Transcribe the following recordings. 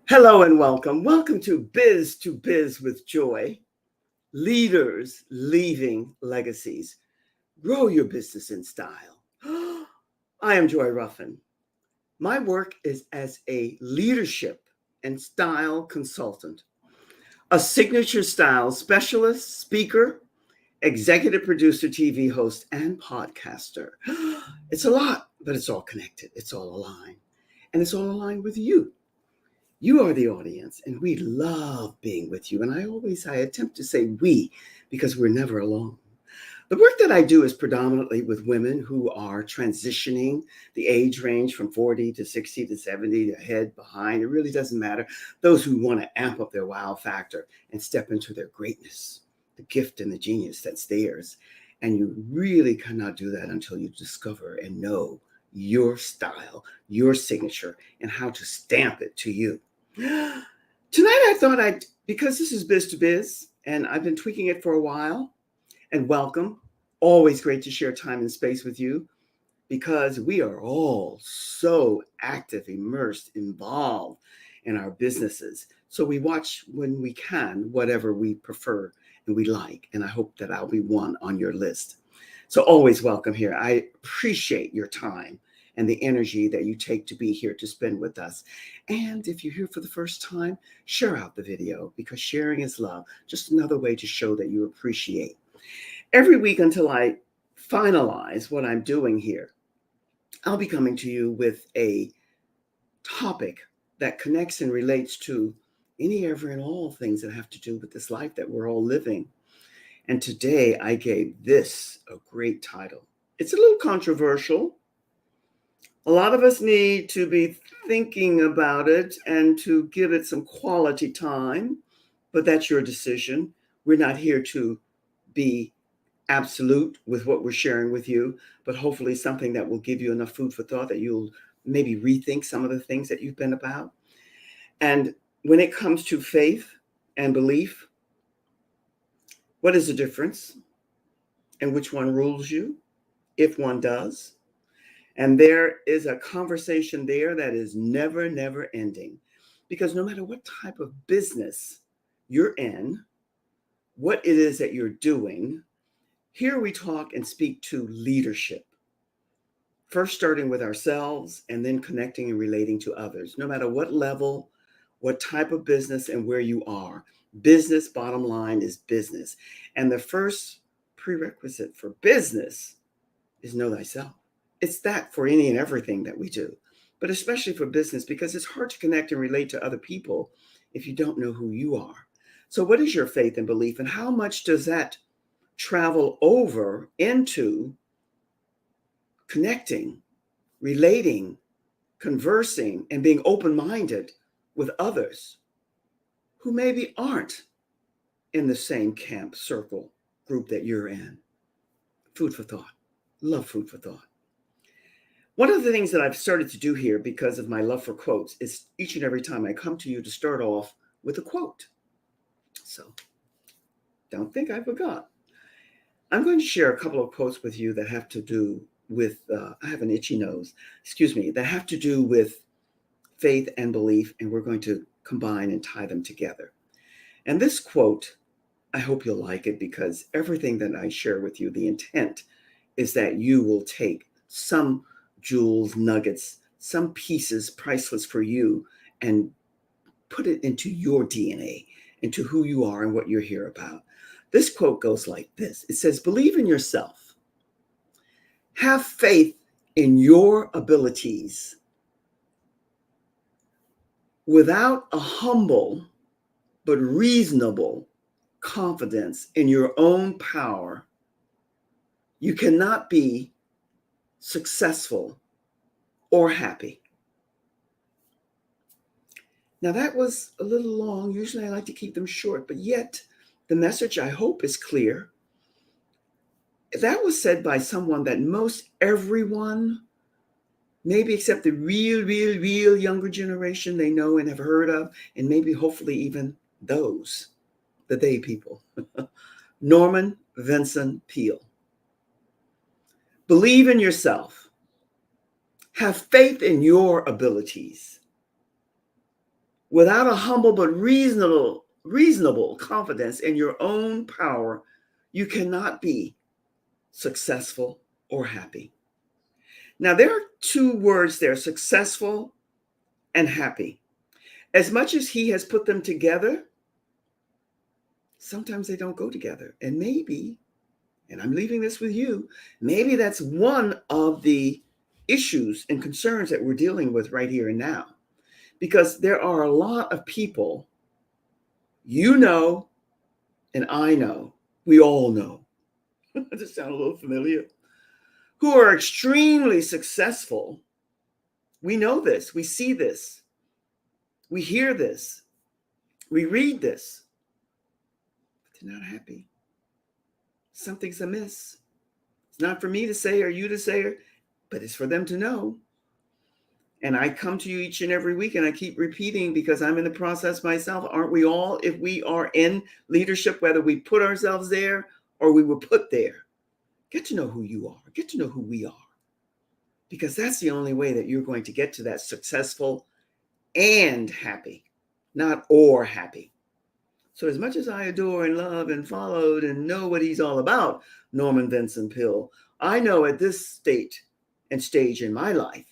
Hello and welcome. Welcome to Biz with Joy. Leaders leaving legacies. Grow your business in style. I am Joy Ruffen. My work is as a leadership and style consultant, a signature style specialist, speaker, executive producer, TV host, and podcaster. It's a lot, but it's all connected. It's all aligned. And it's all aligned with you. You are the audience, and we love being with you. And I attempt to say we because we're never alone. The work that I do is predominantly with women who are transitioning the age range from 40 to 60 to 70, ahead, behind. It really doesn't matter. Those who want to amp up their wow factor and step into their greatness, the gift and the genius that's theirs. And you really cannot do that until you discover and know your style, your signature, and how to stamp it to you. Tonight, because this is Biz to Biz, and I've been tweaking it for a while, and welcome. Always great to share time and space with you because we are all so active, immersed, involved in our businesses. So we watch when we can, whatever we prefer and we like. And I hope that I'll be one on your list. So always welcome here. I appreciate your time and the energy that you take to be here to spend with us. And if you're here for the first time, share out the video because sharing is love. Just another way to show that you appreciate. Every week until I finalize what I'm doing here, I'll be coming to you with a topic that connects and relates to any, ever, and all things that have to do with this life that we're all living. And today I gave this a great title. It's a little controversial. A lot of us need to be thinking about it and to give it some quality time, but that's your decision. We're not here to be absolute with what we're sharing with you, but hopefully something that will give you enough food for thought that you'll maybe rethink some of the things that you've been about. And when it comes to faith and belief, what is the difference? And which one rules you, if one does? And there is a conversation there that is never, never ending. Because no matter what type of business you're in, what it is that you're doing, here we talk and speak to leadership. First, starting with ourselves and then connecting and relating to others. No matter what level, what type of business, and where you are, business, bottom line, is business. And the first prerequisite for business is know thyself. It's that for any and everything that we do, but especially for business, because it's hard to connect and relate to other people if you don't know who you are. So what is your faith and belief, and how much does that travel over into connecting, relating, conversing, and being open-minded with others who maybe aren't in the same camp, circle, group that you're in? Food for thought. Love food for thought. One of the things that I've started to do here because of my love for quotes is each and every time I come to you to start off with a quote. So don't think I forgot. I'm going to share a couple of quotes with you that have to do with, I have an itchy nose, that have to do with faith and belief, and we're going to combine and tie them together. And this quote, I hope you'll like it because everything that I share with you, the intent is that you will take some jewels, nuggets, some pieces priceless for you and put it into your DNA, into who you are and what you're here about. This quote goes like this. It says, believe in yourself. Have faith in your abilities. Without a humble but reasonable confidence in your own power, you cannot be successful or happy. Now that was a little long. Usually I like to keep them short, but yet the message, I hope, is clear. That was said by someone that most everyone, maybe except the real younger generation, they know and have heard of, and maybe hopefully even those, the they people. Norman Vincent Peale. Believe in yourself. Have faith in your abilities. Without a humble but reasonable confidence in your own power, you cannot be successful or happy. Now, there are two words there, successful and happy. As much as he has put them together, sometimes they don't go together. And maybe, and I'm leaving this with you, maybe that's one of the issues and concerns that we're dealing with right here and now. Because there are a lot of people, you know, and I know, we all know, does this sound a little familiar? Who are extremely successful. We know this, we see this, we hear this, we read this, but they're not happy. Something's amiss. It's not for me to say or you to say, but it's for them to know. And I come to you each and every week and I keep repeating because I'm in the process myself. Aren't we all, if we are in leadership, whether we put ourselves there or we were put there? Get to know who you are. Get to know who we are. Because that's the only way that you're going to get to that successful and happy, not or happy. So as much as I adore and love and followed and know what he's all about, Norman Vincent Peale, I know at this state and stage in my life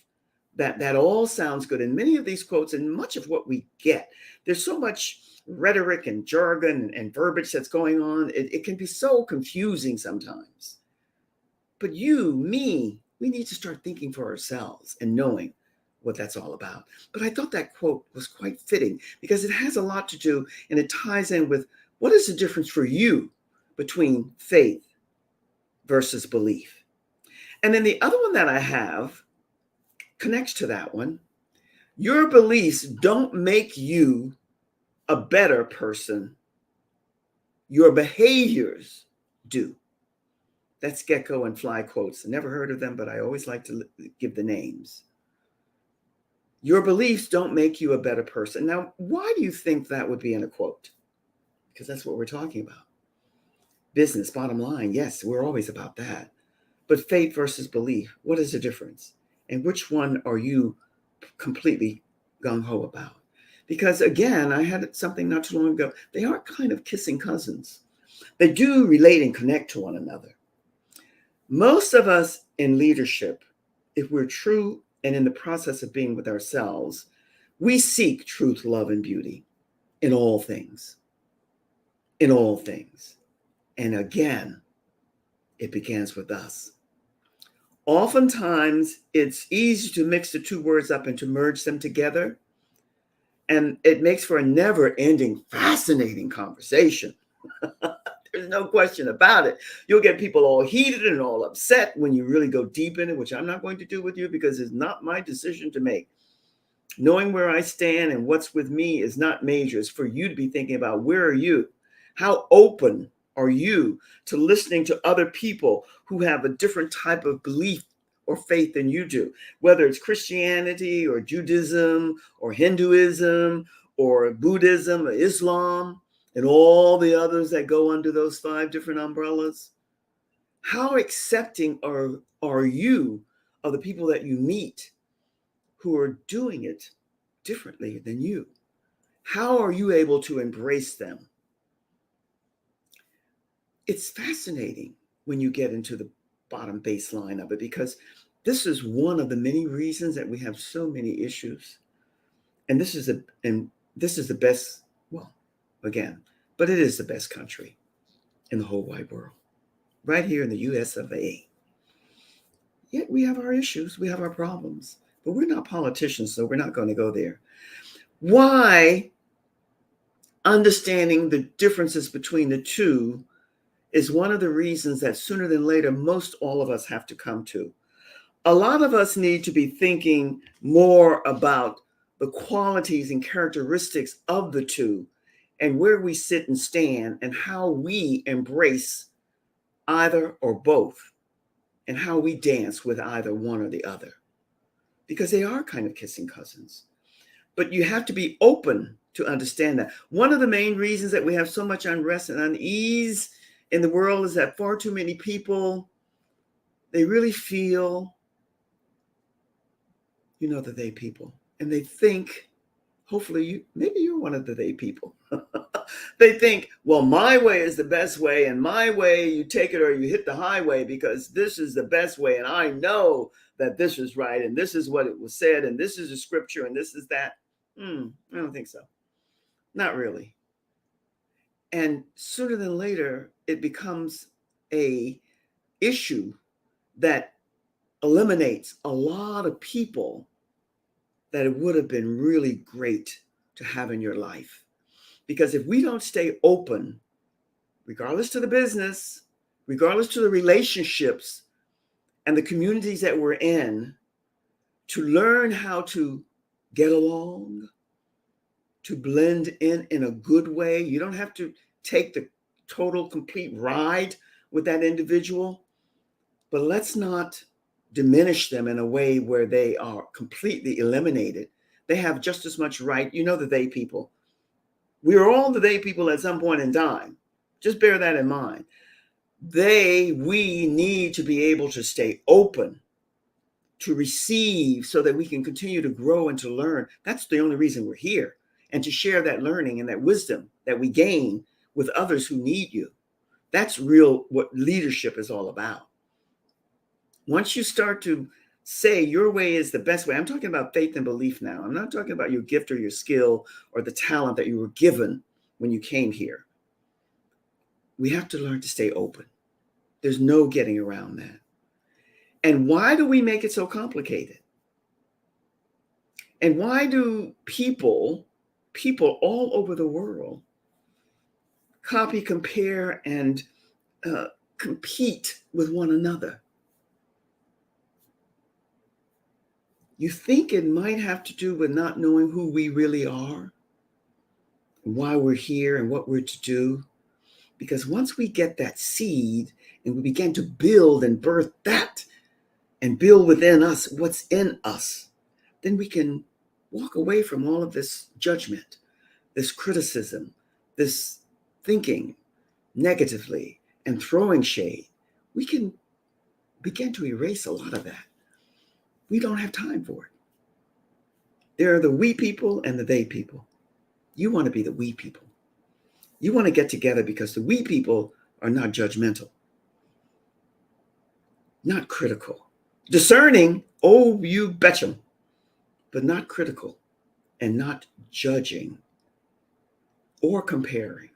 that all sounds good. And many of these quotes and much of what we get, there's so much rhetoric and jargon and verbiage that's going on. It can be so confusing sometimes. But you, me, we need to start thinking for ourselves and knowing what that's all about. But I thought that quote was quite fitting because it has a lot to do and it ties in with what is the difference for you between faith versus belief. And then the other one that I have connects to that one. Your beliefs don't make you a better person. Your behaviors do. That's gecko and fly quotes. I never heard of them, but I always like to give the names. Your beliefs don't make you a better person. Now, why do you think that would be in a quote? Because that's what we're talking about. Business, bottom line, yes, we're always about that. But faith versus belief, what is the difference? And which one are you completely gung-ho about? Because again, I had something not too long ago. They are kind of kissing cousins. They do relate and connect to one another. Most of us in leadership, if we're true and in the process of being with ourselves, we seek truth, love, and beauty in all things. In all things. And again, it begins with us. Oftentimes, it's easy to mix the two words up and to merge them together. And it makes for a never-ending, fascinating conversation. There's no question about it. You'll get people all heated and all upset when you really go deep in it, which I'm not going to do with you because it's not my decision to make. Knowing where I stand and what's with me is not major. It's for you to be thinking about where are you? How open are you to listening to other people who have a different type of belief or faith than you do, whether it's Christianity or Judaism or Hinduism or Buddhism or Islam and all the others that go under those 5 different umbrellas? How accepting are you of the people that you meet who are doing it differently than you? How are you able to embrace them? It's fascinating when you get into the bottom baseline of it, because this is one of the many reasons that we have so many issues. And this is the best, well, again, but it is the best country in the whole wide world, right here in the US of A. Yet we have our issues, we have our problems, but we're not politicians, so we're not going to go there. Why understanding the differences between the two is one of the reasons that sooner than later, most all of us have to come to. A lot of us need to be thinking more about the qualities and characteristics of the two and where we sit and stand and how we embrace either or both and how we dance with either one or the other, because they are kind of kissing cousins. But you have to be open to understand that. One of the main reasons that we have so much unrest and unease in the world is that far too many people, they really feel, that they people, and they think Hopefully, maybe you're one of the they people. They think, well, my way is the best way, and my way, you take it or you hit the highway because this is the best way, and I know that this is right, and this is what it was said, and this is the scripture, and this is that. I don't think so. Not really. And sooner than later, it becomes a issue that eliminates a lot of people that it would have been really great to have in your life. Because if we don't stay open, regardless to the business, regardless to the relationships and the communities that we're in, to learn how to get along, to blend in a good way. You don't have to take the total, complete ride with that individual, but let's not diminish them in a way where they are completely eliminated. They have just as much right. You know, the they people. We are all the they people at some point in time. Just bear that in mind. We need to be able to stay open to receive so that we can continue to grow and to learn. That's the only reason we're here. And to share that learning and that wisdom that we gain with others who need you. That's real what leadership is all about. Once you start to say your way is the best way, I'm talking about faith and belief now. I'm not talking about your gift or your skill or the talent that you were given when you came here. We have to learn to stay open. There's no getting around that. And why do we make it so complicated? And why do people all over the world copy, compare, and compete with one another? You think it might have to do with not knowing who we really are, why we're here, and what we're to do. Because once we get that seed and we begin to build and birth that and build within us what's in us, then we can walk away from all of this judgment, this criticism, this thinking negatively and throwing shade. We can begin to erase a lot of that. We don't have time for it. There are the we people and the they people. You want to be the we people. You want to get together because the we people are not judgmental, not critical. Discerning, oh, you betcha, but not critical and not judging or comparing.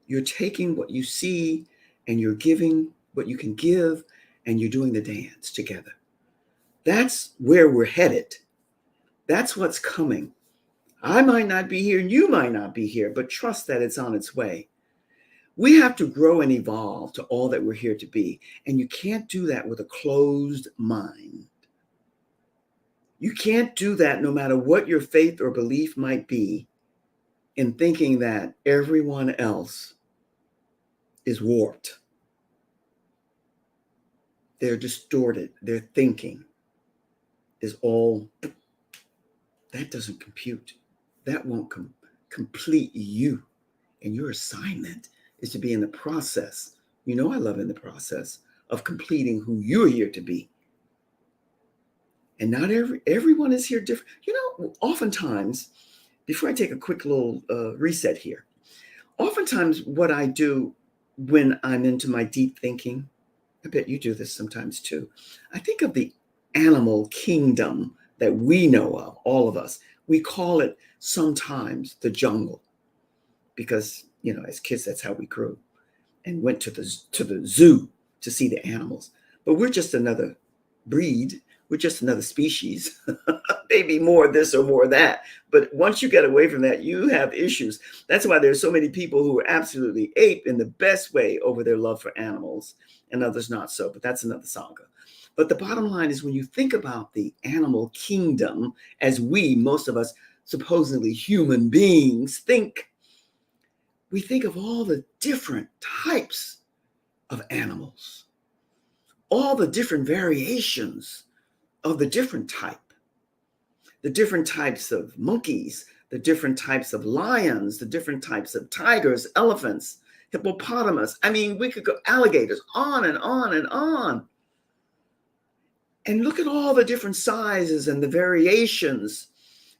You're taking what you see and you're giving what you can give and you're doing the dance together. That's where we're headed. That's what's coming. I might not be here and you might not be here, but trust that it's on its way. We have to grow and evolve to all that we're here to be. And you can't do that with a closed mind. You can't do that no matter what your faith or belief might be in thinking that everyone else is warped. They're distorted. Their thinking is all, that doesn't compute. That won't complete you. And your assignment is to be in the process. You know, I love in the process of completing who you're here to be. And not everyone is here different. You know, oftentimes, before I take a quick little reset here, oftentimes what I do when I'm into my deep thinking, I bet you do this sometimes too. I think of the animal kingdom that we know of, all of us. We call it sometimes the jungle because, you know, as kids, that's how we grew and went to the zoo to see the animals. But we're just another breed. We're just another species. Maybe more this or more that. But once you get away from that, you have issues. That's why there's so many people who are absolutely ape in the best way over their love for animals and others not so. But that's another saga. But the bottom line is when you think about the animal kingdom, as we, most of us, supposedly human beings, think, we think of all the different types of animals, all the different variations of the different types of monkeys, the different types of lions, the different types of tigers, elephants, hippopotamus. I mean, we could go alligators, on and on and on. And look at all the different sizes and the variations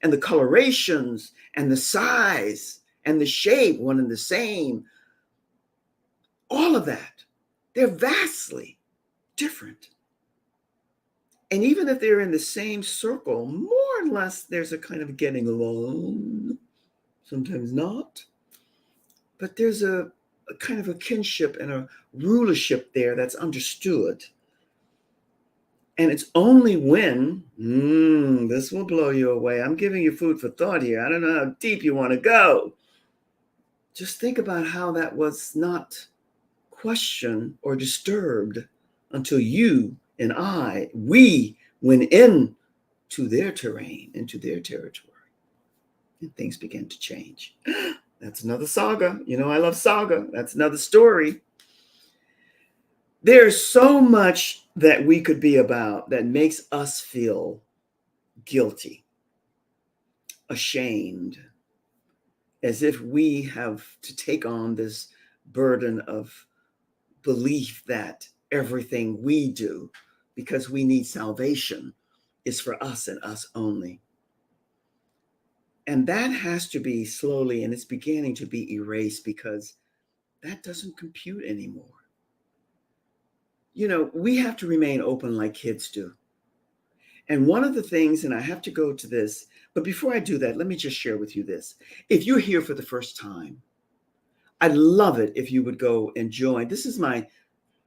and the colorations and the size and the shape, one and the same, all of that, they're vastly different. And even if they're in the same circle, more or less, there's a kind of getting along, sometimes not. But there's a kind of a kinship and a rulership there that's understood. And it's only when, this will blow you away. I'm giving you food for thought here. I don't know how deep you want to go. Just think about how that was not questioned or disturbed until you and we went in to their terrain, into their territory. And things began to change. That's another saga. You know, I love saga. That's another story. There's so much that we could be about that makes us feel guilty, ashamed, as if we have to take on this burden of belief that everything we do, because we need salvation, is for us and us only. And that has to be slowly, and it's beginning to be erased, because that doesn't compute anymore. You know, we have to remain open like kids do. And one of the things, and I have to go to this, but before I do that, let me just share with you this. If you're here for the first time, I'd love it if you would go and join. This is my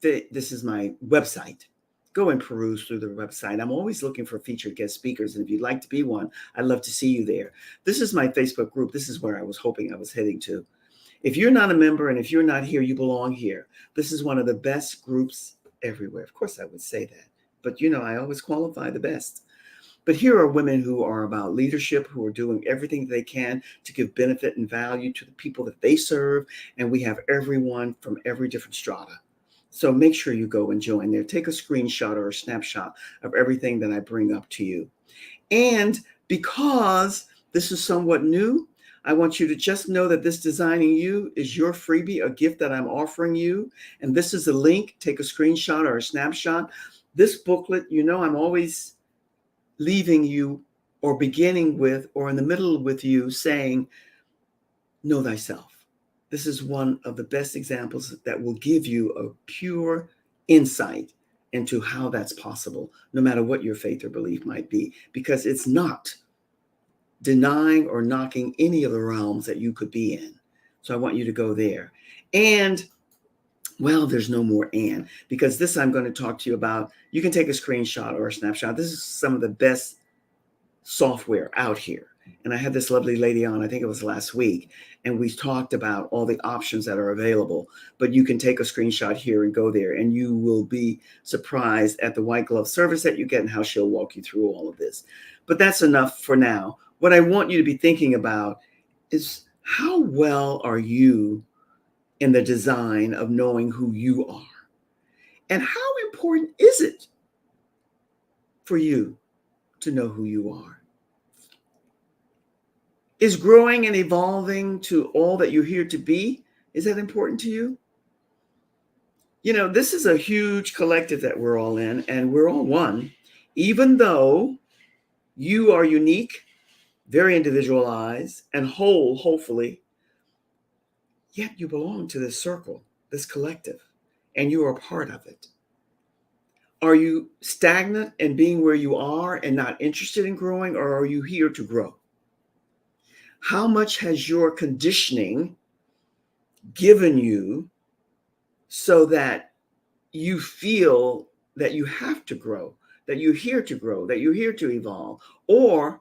website. Go and peruse through the website. I'm always looking for featured guest speakers. And if you'd like to be one, I'd love to see you there. This is my Facebook group. This is where I was hoping I was heading to. If you're not a member and if you're not here, you belong here. This is one of the best groups everywhere. Of course, I would say that. But, you know, I always qualify the best. But here are women who are about leadership, who are doing everything they can to give benefit and value to the people that they serve. And we have everyone from every different strata. So make sure you go and join there. Take a screenshot or a snapshot of everything that I bring up to you. And because this is somewhat new, I want you to just know that this Designing You is your freebie, a gift that I'm offering you. And this is a link. Take a screenshot or a snapshot. This booklet, you know, I'm always leaving you or beginning with or in the middle with you saying, know thyself. This is one of the best examples that will give you a pure insight into how that's possible, no matter what your faith or belief might be, because it's not denying or knocking any of the realms that you could be in. So I want you to go there. And, well, there's no more and, because this I'm going to talk to you about. You can take a screenshot or a snapshot. This is some of the best software out here. And I had this lovely lady on, I think it was last week, and we talked about all the options that are available. But you can take a screenshot here and go there, and you will be surprised at the white glove service that you get and how she'll walk you through all of this. But that's enough for now. What I want you to be thinking about is, how well are you in the design of knowing who you are? And how important is it for you to know who you are? Is growing and evolving to all that you're here to be, is that important to you? You know, this is a huge collective that we're all in, and we're all one. Even though you are unique, very individualized, and whole, hopefully, yet you belong to this circle, this collective, and you are a part of it. Are you stagnant in being where you are and not interested in growing, or are you here to grow? How much has your conditioning given you so that you feel that you have to grow, that you're here to grow, that you're here to evolve? Or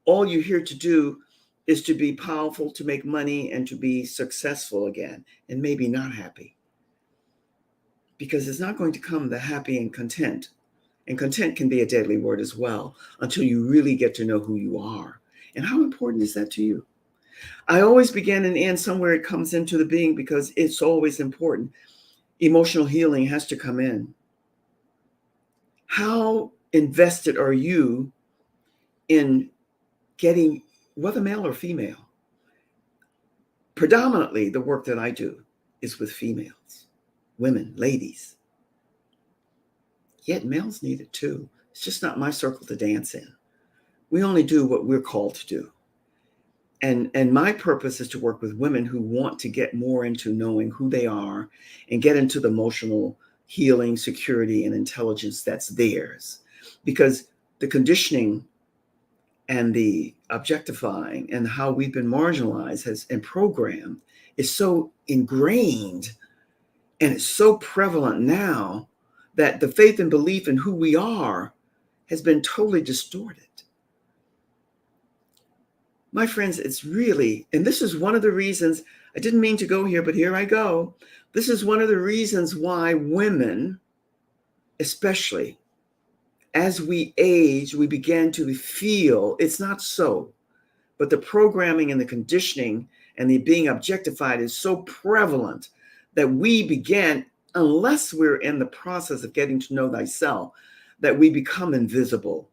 all you're here to do is to be powerful, to make money, and to be successful again, and maybe not happy? Because it's not going to come the happy and content. And content can be a deadly word as well, until you really get to know who you are. And how important is that to you? I always begin and end somewhere it comes into the being, because it's always important. Emotional healing has to come in. How invested are you in getting, whether male or female? Predominantly, the work that I do is with females, women, ladies. Yet males need it too. It's just not my circle to dance in. We only do what we're called to do. And my purpose is to work with women who want to get more into knowing who they are and get into the emotional healing, security, and intelligence that's theirs. Because the conditioning and the objectifying and how we've been marginalized and programmed is so ingrained and it's so prevalent now that the faith and belief in who we are has been totally distorted. My friends, it's really, and this is one of the reasons, I didn't mean to go here, but here I go. This is one of the reasons why women, especially as we age, we begin to feel it's not so, but the programming and the conditioning and the being objectified is so prevalent that we begin, unless we're in the process of getting to know thyself, that we become invisible,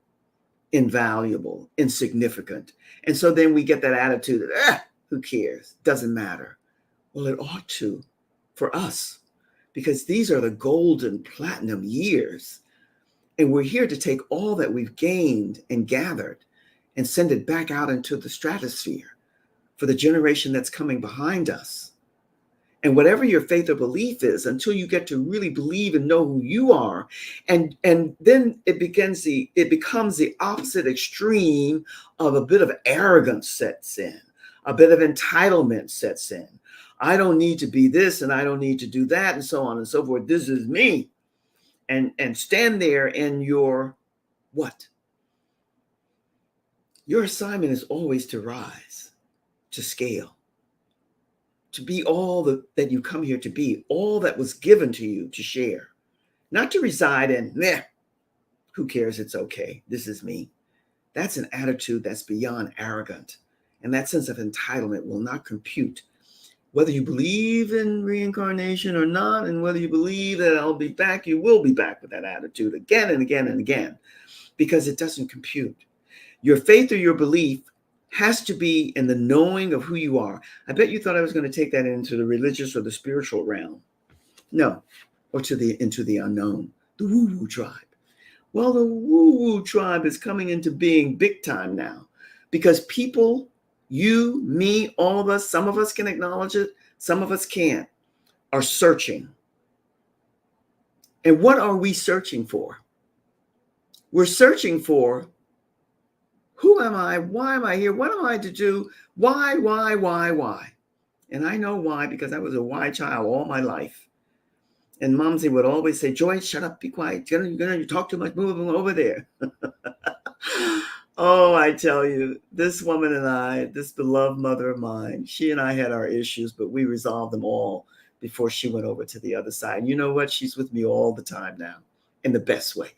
invaluable, insignificant. And so then we get that attitude that, who cares? Doesn't matter. Well, it ought to for us, because these are the golden platinum years. And we're here to take all that we've gained and gathered and send it back out into the stratosphere for the generation that's coming behind us. And whatever your faith or belief is, until you get to really believe and know who you are, and then it becomes the opposite extreme of a bit of arrogance sets in, a bit of entitlement sets in. I don't need to be this and I don't need to do that, and so on and so forth. This is me. And stand there in your what? Your assignment is always to rise, to scale, to be all that you come here to be, all that was given to you to share, not to reside in, who cares? It's okay. This is me. That's an attitude that's beyond arrogant. And that sense of entitlement will not compute. Whether you believe in reincarnation or not, and whether you believe that I'll be back, you will be back with that attitude again and again and again, because it doesn't compute. Your faith or your belief has to be in the knowing of who you are. I bet you thought I was going to take that into the religious or the spiritual realm. No, or into the unknown, the woo-woo tribe. Well, the woo-woo tribe is coming into being big time now, because people, you, me, all of us, some of us can acknowledge it, some of us can't, are searching. And what are we searching for? We're searching for, who am I? Why am I here? What am I to do? Why? And I know why, because I was a why child all my life. And Momsy would always say, Joy, shut up, be quiet. You talk too much, move over there. Oh, I tell you, this woman and I, this beloved mother of mine, she and I had our issues, but we resolved them all before she went over to the other side. And you know what? She's with me all the time now, in the best way.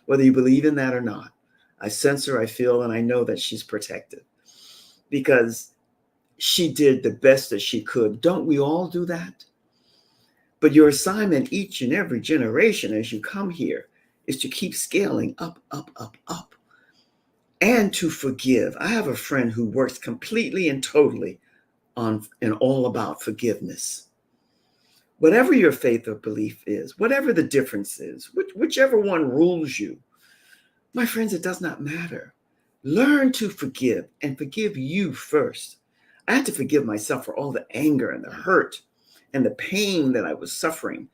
Whether you believe in that or not, I sense her, I feel, and I know that she's protected, because she did the best that she could. Don't we all do that? But your assignment each and every generation as you come here is to keep scaling up, and to forgive. I have a friend who works completely and totally on and all about forgiveness. Whatever your faith or belief is, whatever the difference is, whichever one rules you, my friends, it does not matter. Learn to forgive, and forgive you first. I had to forgive myself for all the anger and the hurt and the pain that I was suffering,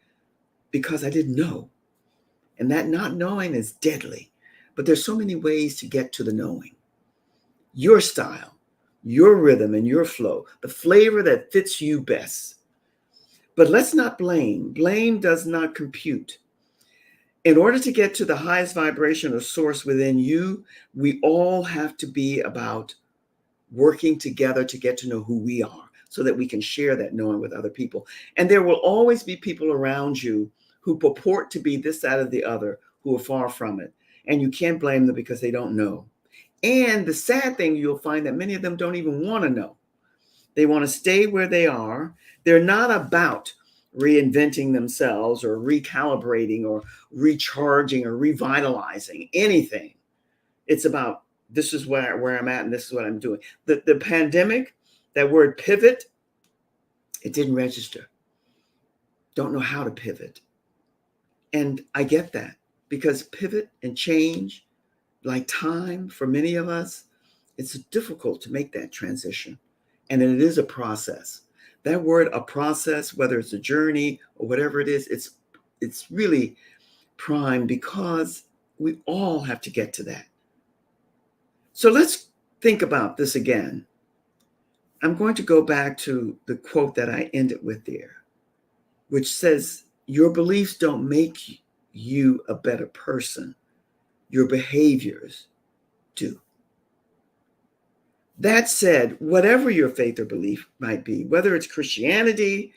because I didn't know. And that not knowing is deadly. But there's so many ways to get to the knowing. Your style, your rhythm, and your flow, the flavor that fits you best. But let's not blame. Blame does not compute. In order to get to the highest vibration or source within you, we all have to be about working together to get to know who we are, so that we can share that knowing with other people. And there will always be people around you who purport to be this, that, or the other, who are far from it. And you can't blame them, because they don't know. And the sad thing, you'll find that many of them don't even want to know. They want to stay where they are. They're not about reinventing themselves or recalibrating or recharging or revitalizing anything. It's about, this is where I'm at, and this is what I'm doing. The pandemic, that word pivot, it didn't register. Don't know how to pivot. And I get that, because pivot and change like time for many of us, it's difficult to make that transition. And it is a process. That word, a process, whether it's a journey or whatever it is, it's really prime because we all have to get to that. So let's think about this again. I'm going to go back to the quote that I ended with there, which says, your beliefs don't make you a better person. Your behaviors do. That said, whatever your faith or belief might be, whether it's Christianity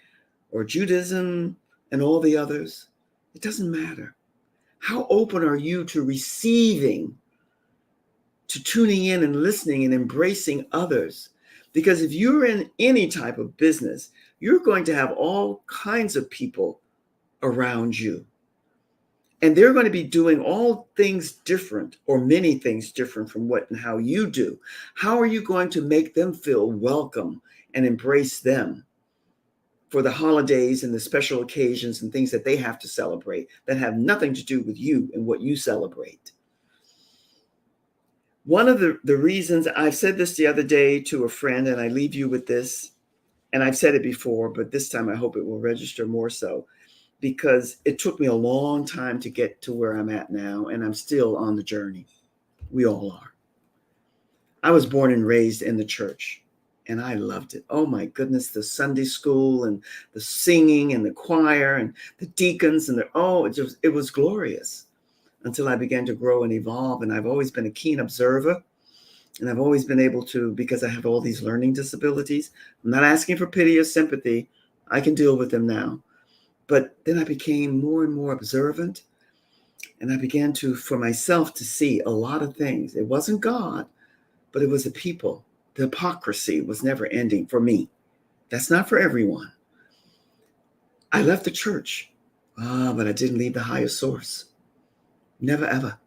or Judaism and all the others, it doesn't matter. How open are you to receiving, to tuning in and listening and embracing others? Because if you're in any type of business, you're going to have all kinds of people around you. And they're going to be doing all things different or many things different from what and how you do. How are you going to make them feel welcome and embrace them for the holidays and the special occasions and things that they have to celebrate that have nothing to do with you and what you celebrate? One of the reasons, I've said this the other day to a friend, and I leave you with this, and I've said it before, but this time I hope it will register more so, because it took me a long time to get to where I'm at now, and I'm still on the journey. We all are. I was born and raised in the church, and I loved it. Oh my goodness, the Sunday school and the singing and the choir and the deacons and it was glorious until I began to grow and evolve. And I've always been a keen observer, and I've always been able to, because I have all these learning disabilities. I'm not asking for pity or sympathy. I can deal with them now. But then I became more and more observant, and I began to, for myself, to see a lot of things. It wasn't God, but it was the people. The hypocrisy was never ending for me. That's not for everyone. I left the church, but I didn't leave the higher source. Never, ever.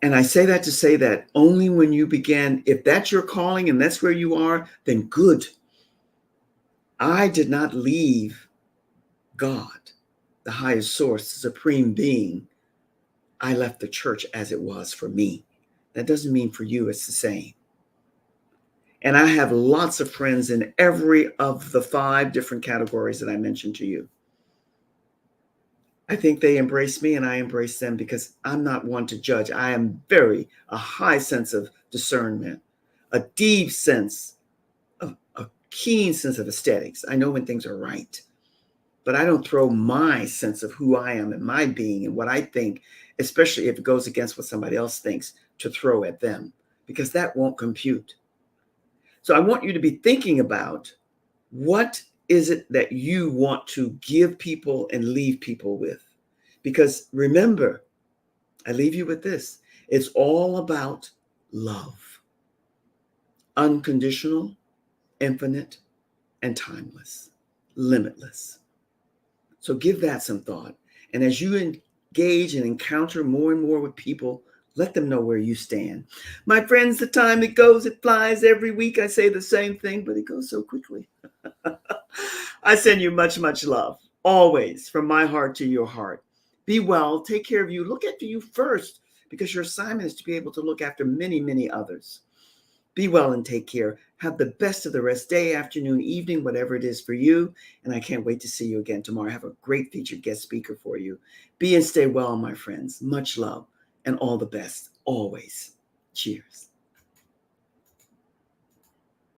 And I say that to say that only when you begin, if that's your calling and that's where you are, then good. I did not leave God, the highest source, the supreme being. I left the church as it was for me. That doesn't mean for you it's the same. And I have lots of friends in every of the 5 different categories that I mentioned to you. I think they embrace me and I embrace them because I'm not one to judge. I am a high sense of discernment, a deep sense of a keen sense of aesthetics. I know when things are right. But I don't throw my sense of who I am and my being and what I think, especially if it goes against what somebody else thinks, to throw at them, because that won't compute. So I want you to be thinking about, what is it that you want to give people and leave people with? Because remember, I leave you with this. It's all about love. Unconditional, infinite, and timeless, limitless. So give that some thought. And as you engage and encounter more and more with people, let them know where you stand. My friends, the time it goes, it flies. Every week I say the same thing, but it goes so quickly. I send you much, much love, always, from my heart to your heart. Be well, take care of you, look after you first, because your assignment is to be able to look after many, many others. Be well and take care. Have the best of the rest, day, afternoon, evening, whatever it is for you. And I can't wait to see you again tomorrow. I have a great featured guest speaker for you. Be and stay well, my friends. Much love and all the best always. Cheers.